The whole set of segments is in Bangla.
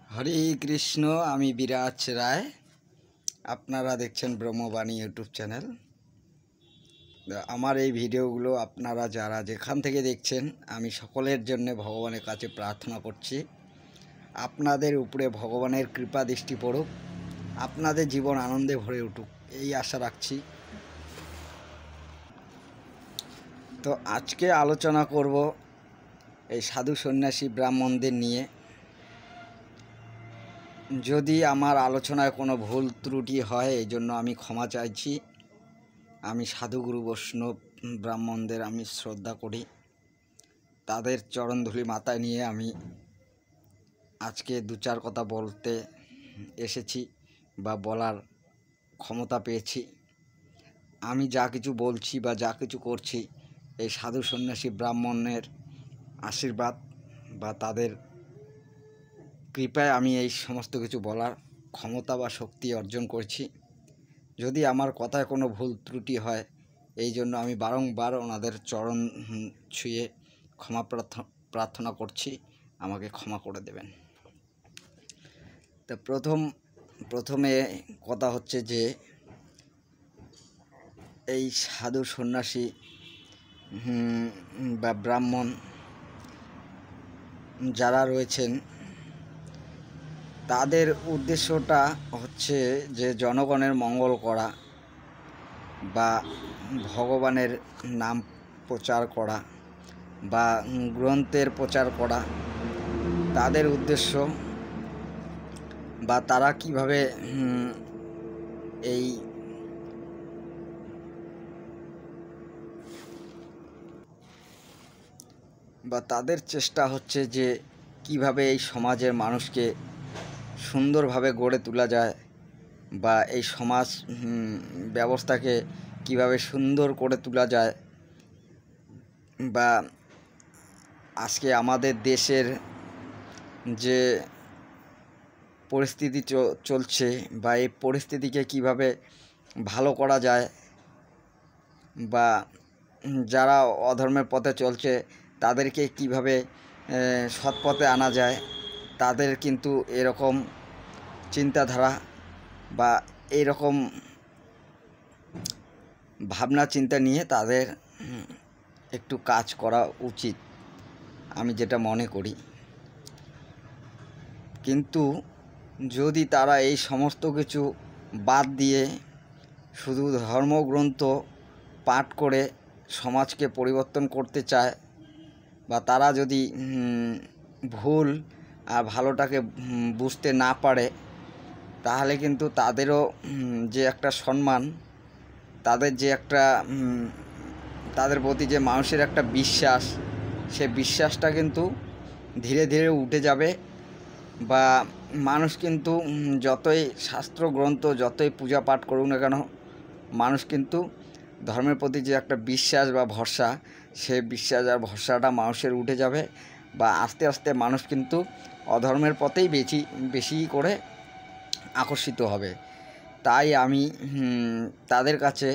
হরে কৃষ্ণ। আমি বিরাজ রায়। আপনারা দেখছেন ব্রহ্মবাণী ইউটিউব চ্যানেল। আমার এই ভিডিওগুলো আপনারা যারা যেখান থেকে দেখছেন, আমি সকলের জন্য ভগবানের কাছে প্রার্থনা করছি আপনাদের উপরে ভগবানের কৃপা দৃষ্টি পড়ুক, আপনাদের জীবন আনন্দে ভরে উঠুক, এই আশা রাখছি। তো আজকে আলোচনা করব এই সাধু সন্ন্যাসী ব্রাহ্মণদের নিয়ে। যদি আমার আলোচনায় কোনো ভুল ত্রুটি হয় এই জন্য আমি ক্ষমা চাইছি। আমি সাধুগুরু বৈষ্ণব ব্রাহ্মণদের আমি শ্রদ্ধা করি, তাদের চরণধুলি মাথায় নিয়ে আমি আজকে দু চার কথা বলতে এসেছি বা বলার ক্ষমতা পেয়েছি। আমি যা কিছু বলছি বা যা কিছু করছি এই সাধু সন্ন্যাসী ব্রাহ্মণের আশীর্বাদ বা তাদের কৃপায় আমি এই সমস্ত কিছু বলার ক্ষমতা বা শক্তি অর্জন করছি। যদি আমার কথায় কোনো ভুল ত্রুটি হয় এই জন্য আমি বারংবার ওনাদের চরণ ছুঁয়ে ক্ষমা প্রার্থনা করছি, আমাকে ক্ষমা করে দেবেন। তো প্রথমে কথা হচ্ছে যে এই সাধু সন্ন্যাসী বা ব্রাহ্মণ যারা রয়েছেন তাদের উদ্দেশ্যটা হচ্ছে যে জনগণের মঙ্গল করা বা ভগবানের নাম প্রচার করা বা গ্রন্থের প্রচার করা তাদের উদ্দেশ্য। বা তারা কিভাবে এই বা তাদের চেষ্টা হচ্ছে যে কিভাবে এই সমাজের মানুষকে সুন্দরভাবে গড়ে তোলা যায় বা এই সমাজ ব্যবস্থাকে কিভাবে সুন্দর করে তোলা যায় বা আজকে আমাদের দেশের যে পরিস্থিতি চলছে বা এই পরিস্থিতিকে কিভাবে ভালো করা যায় বা যারা অধর্মের পথে চলছে তাদেরকে কিভাবে সৎ পথে আনা যায়, তাদের কিন্তু এরকম চিন্তাধারা বা এইরকম ভাবনা চিন্তা নিয়ে তাদের একটু কাজ করা উচিত, আমি যেটা মনে করি। কিন্তু যদি তারা এই সমস্ত কিছু বাদ দিয়ে শুধু ধর্মগ্রন্থ পাঠ করে সমাজকে পরিবর্তন করতে চায় বা তারা যদি ভুল আর ভালোটাকে বুঝতে না পারে, তাহলে কিন্তু তাদেরও যে একটা সম্মান, তাদের যে একটা তাদের প্রতি যে মানুষের একটা বিশ্বাস, সে বিশ্বাসটা কিন্তু ধীরে ধীরে উঠে যাবে। বা মানুষ কিন্তু যতই শাস্ত্র গ্রন্থ যতই পূজা পাঠ করুক না কেন, মানুষ কিন্তু ধর্মের প্রতি যে একটা বিশ্বাস বা ভরসা, সে বিশ্বাস আর ভরসাটা মানুষের উঠে যাবে বা আস্তে আস্তে মানুষ কিন্তু অধর্মের পথেই বেশি করে আকর্ষিত হবে। তাই আমি তাদের কাছে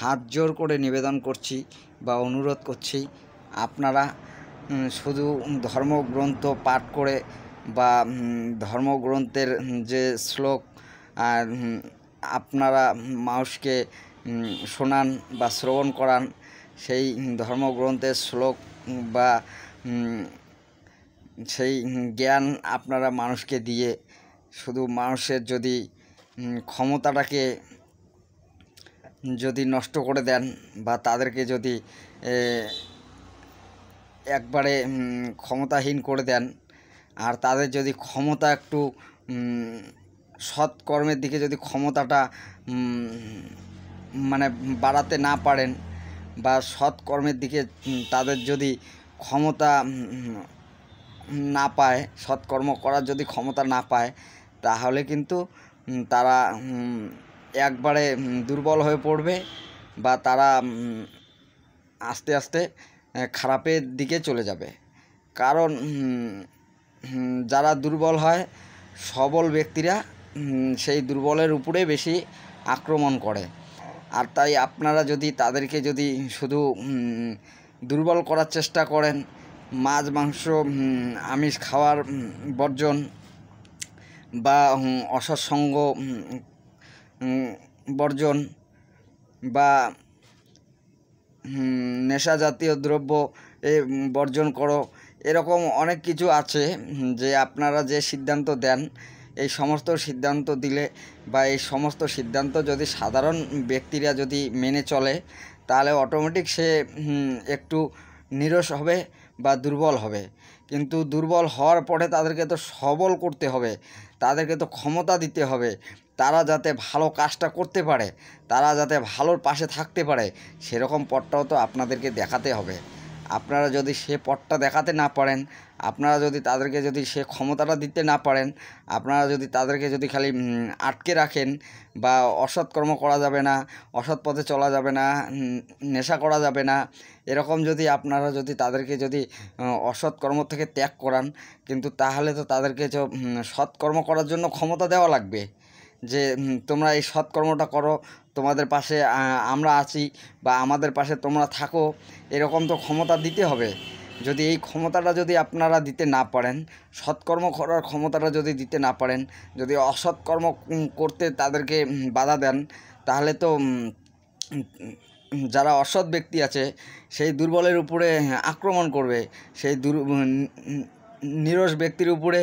হাত জোর করে নিবেদন করছি বা অনুরোধ করছি, আপনারা শুধু ধর্মগ্রন্থ পাঠ করে বা ধর্মগ্রন্থের যে শ্লোক আপনারা মানুষকে শোনান বা শ্রবণ করান, সেই ধর্মগ্রন্থের শ্লোক বা সেই জ্ঞান আপনারা মানুষকে দিয়ে শুধু মানুষের যদি ক্ষমতাটাকে যদি নষ্ট করে দেন বা তাদেরকে যদি একবারে ক্ষমতাহীন করে দেন, আর তাদের যদি ক্ষমতা একটু সৎকর্মের দিকে যদি ক্ষমতাটা মানে বাড়াতে না পারেন বা সৎকর্মের দিকে তাদের যদি ক্ষমতা না পায়, সৎকর্ম করার যদি ক্ষমতা না পায়, তাহলে কিন্তু তারা একবারে দুর্বল হয়ে পড়বে বা তারা আস্তে আস্তে খারাপের দিকে চলে যাবে। কারণ যারা দুর্বল হয়, সবল ব্যক্তিরা সেই দুর্বলের উপরে বেশি আক্রমণ করে। আর তাই আপনারা যদি তাদেরকে যদি শুধু দুর্বল করার চেষ্টা করেন, মাছ মাংস আমিষ খাওয়ার বর্জন বা অসৎসঙ্গ বর্জন বা নেশা জাতীয় দ্রব্য বর্জন করো, এরকম অনেক কিছু আছে যে আপনারা যে সিদ্ধান্ত দেন, এই সমস্ত সিদ্ধান্ত দিলে বা এই সমস্ত সিদ্ধান্ত যদি সাধারণ ব্যক্তিরা যদি মেনে চলে, তাহলে অটোমেটিক সে একটু নিরস হবে বা দুর্বল হবে। কিন্তু দুর্বল হওয়ার পরে তাদেরকে তো সবল করতে হবে, তাদেরকে তো ক্ষমতা দিতে হবে, তারা যাতে ভালো কাজটা করতে পারে, তারা যাতে ভালোর পাশে থাকতে পারে, সেরকম পথটাও তো আপনাদেরকে দেখাতে হবে। আপনারা যদি সে পথটা দেখাতে না পারেন, আপনারা যদি তাদেরকে যদি সে ক্ষমতাটা দিতে না পারেন, আপনারা যদি তাদেরকে যদি খালি আটকে রাখেন বা অসৎ কর্ম করা যাবে না, অসৎ পথে চলা যাবে না, নেশা করা যাবে না, এরকম যদি আপনারা যদি তাদেরকে যদি অসৎ কর্ম থেকে ত্যাগ করান, কিন্তু তাহলে তো তাদেরকে সৎকর্ম করার জন্য ক্ষমতা দেওয়া লাগবে যে তোমরা এই সৎকর্মটা করো, তোমাদের পাশে আমরা আছি বা আমাদের পাশে তোমরা থাকো, এরকম তো ক্ষমতা দিতে হবে। যদি এই ক্ষমতাটা যদি আপনারা দিতে না পারেন, সৎকর্ম করার ক্ষমতাটা যদি দিতে না পারেন, যদি অসৎকর্ম করতে তাদেরকে বাধা দেন, তাহলে তো যারা অসৎ ব্যক্তি আছে সেই দুর্বলের উপরে আক্রমণ করবে, সেই নিরস ব্যক্তির উপরে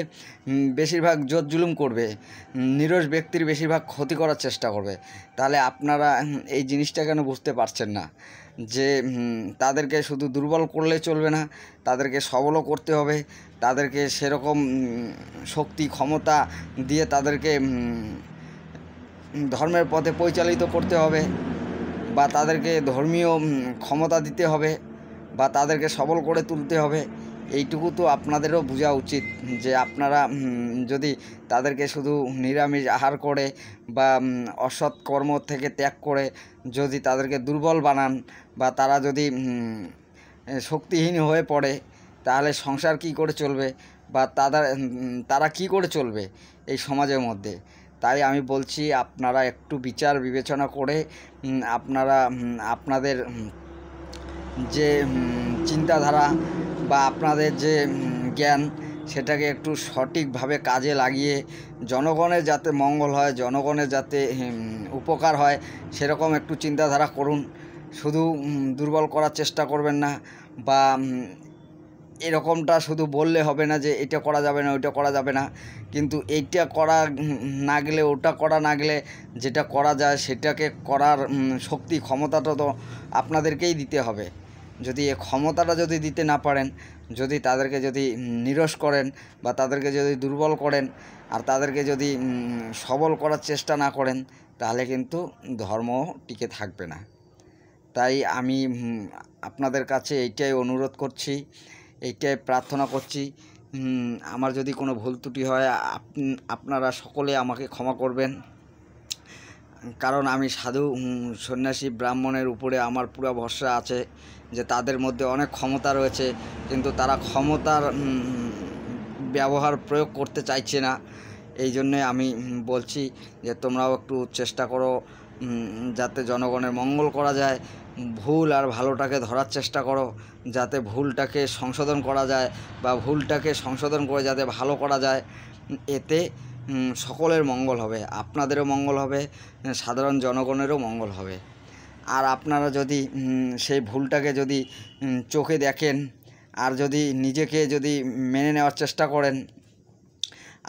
বেশিরভাগ জোর জুলুম করবে, নিরস ব্যক্তির বেশিরভাগ ক্ষতি করার চেষ্টা করবে। তাহলে আপনারা এই জিনিসটা কেন বুঝতে পারছেন না যে তাদেরকে শুধু দুর্বল করলে চলবে না, তাদেরকে সবলও করতে হবে, তাদেরকে সেরকম শক্তি ক্ষমতা দিয়ে তাদেরকে ধর্মের পথে পরিচালিত করতে হবে বা তাদেরকে ধর্মীয় ক্ষমতা দিতে হবে বা তাদেরকে সবল করে তুলতে হবে। এইটুকু তো আপনাদেরও বোঝা উচিত যে আপনারা যদি তাদেরকে শুধু নিরামিষ আহার করে বা অসৎ কর্ম থেকে ত্যাগ করে যদি তাদেরকে দুর্বল বানান বা তারা যদি শক্তিহীন হয়ে পড়ে, তাহলে সংসার কী করে চলবে বা তারা কী করে চলবে এই সমাজের মধ্যে। তাই আমি বলছি আপনারা একটু বিচার বিবেচনা করে আপনারা আপনাদের যে চিন্তাধারা বা আপনাদের যে জ্ঞান, সেটাকে একটু সঠিকভাবে কাজে লাগিয়ে জনগণের যাতে মঙ্গল হয়, জনগণের যাতে উপকার হয়, সেরকম একটু চিন্তাধারা করুন। শুধু দুর্বল করার চেষ্টা করবেন না বা এরকমটা শুধু বললে হবে না যে এটা করা যাবে না, ওইটা করা যাবে না, কিন্তু এইটা করা না গেলে ওটা করা না গেলে যেটা করা যায় সেটাকে করার শক্তি ক্ষমতাটা তো আপনাদেরকেই দিতে হবে। যদি এ ক্ষমতাটা যদি দিতে না পারেন, যদি তাদেরকে যদি নিরস করেন বা তাদেরকে যদি দুর্বল করেন আর তাদেরকে যদি সবল করার চেষ্টা না করেন, তাহলে কিন্তু ধর্ম টিকে থাকবে না। তাই আমি আপনাদের কাছে এইটাই অনুরোধ করছি, এইটাই প্রার্থনা করছি। আমার যদি কোনো ভুল ত্রুটি হয় আপনারা সকলে আমাকে ক্ষমা করবেন, কারণ আমি সাধু সন্ন্যাসী ব্রাহ্মণের উপরে আমার পুরো ভরসা আছে যে তাদের মধ্যে অনেক ক্ষমতা রয়েছে, কিন্তু তারা ক্ষমতার ব্যবহার প্রয়োগ করতে চাইছে না। এই জন্যে আমি বলছি যে তোমরাও একটু চেষ্টা করো যাতে জনগণের মঙ্গল করা যায়, ভুল আর ভালোটাকে ধরার চেষ্টা করো, যাতে ভুলটাকে সংশোধন করা যায় বা ভুলটাকে সংশোধন করে যাতে ভালো করা যায়। এতে সকলের মঙ্গল হবে, আপনাদেরও মঙ্গল হবে, সাধারণ জনগণেরও মঙ্গল হবে। আর আপনারা যদি সেই ভুলটাকে যদি চোখে দেখেন আর যদি নিজেকে যদি মেনে নেওয়ার চেষ্টা করেন,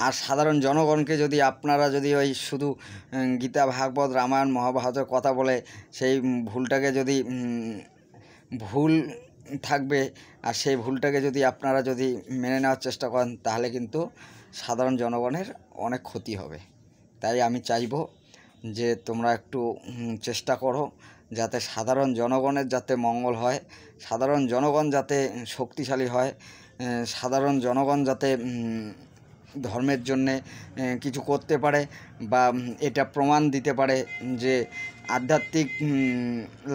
আর সাধারণ জনগণকে যদি আপনারা যদি ওই শুধু গীতা ভাগবত রামায়ণ মহাভারতের কথা বলে সেই ভুলটাকে যদি ভুল থাকবে আর সেই ভুলটাকে যদি আপনারা যদি মেনে নেওয়ার চেষ্টা করেন, তাহলে কিন্তু সাধারণ জনগণের অনেক ক্ষতি হবে। তাই আমি চাইব যে তোমরা একটু চেষ্টা করো যাতে সাধারণ জনগণের যাতে মঙ্গল হয়, সাধারণ জনগণ যাতে শক্তিশালী হয়, সাধারণ জনগণ যাতে ধর্মের জন্যে কিছু করতে পারে বা এটা প্রমাণ দিতে পারে যে আধ্যাত্মিক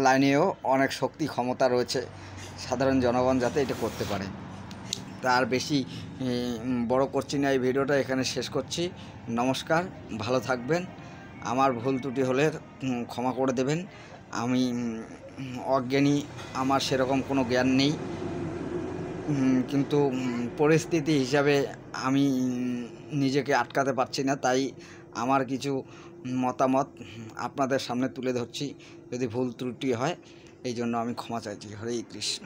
লাইনেও অনেক শক্তি ক্ষমতা রয়েছে, সাধারণ জনগণ যাতে এটা করতে পারে। তার বেশি বড় করছি না, এই ভিডিওটা এখানে শেষ করছি। নমস্কার, ভালো থাকবেন। আমার ভুল ত্রুটি হলে ক্ষমা করে দেবেন। আমি অজ্ঞানী, আমার সেরকম কোনো জ্ঞান নেই। কিন্তু পরিস্থিতি হিসাবে আমি নিজেকে আটকাতে পারছি না, তাই আমার কিছু মতামত আপনাদের সামনে তুলে ধরছি। যদি ভুল ত্রুটি হয় এই জন্য আমি ক্ষমা চাইছি। হরে কৃষ্ণ।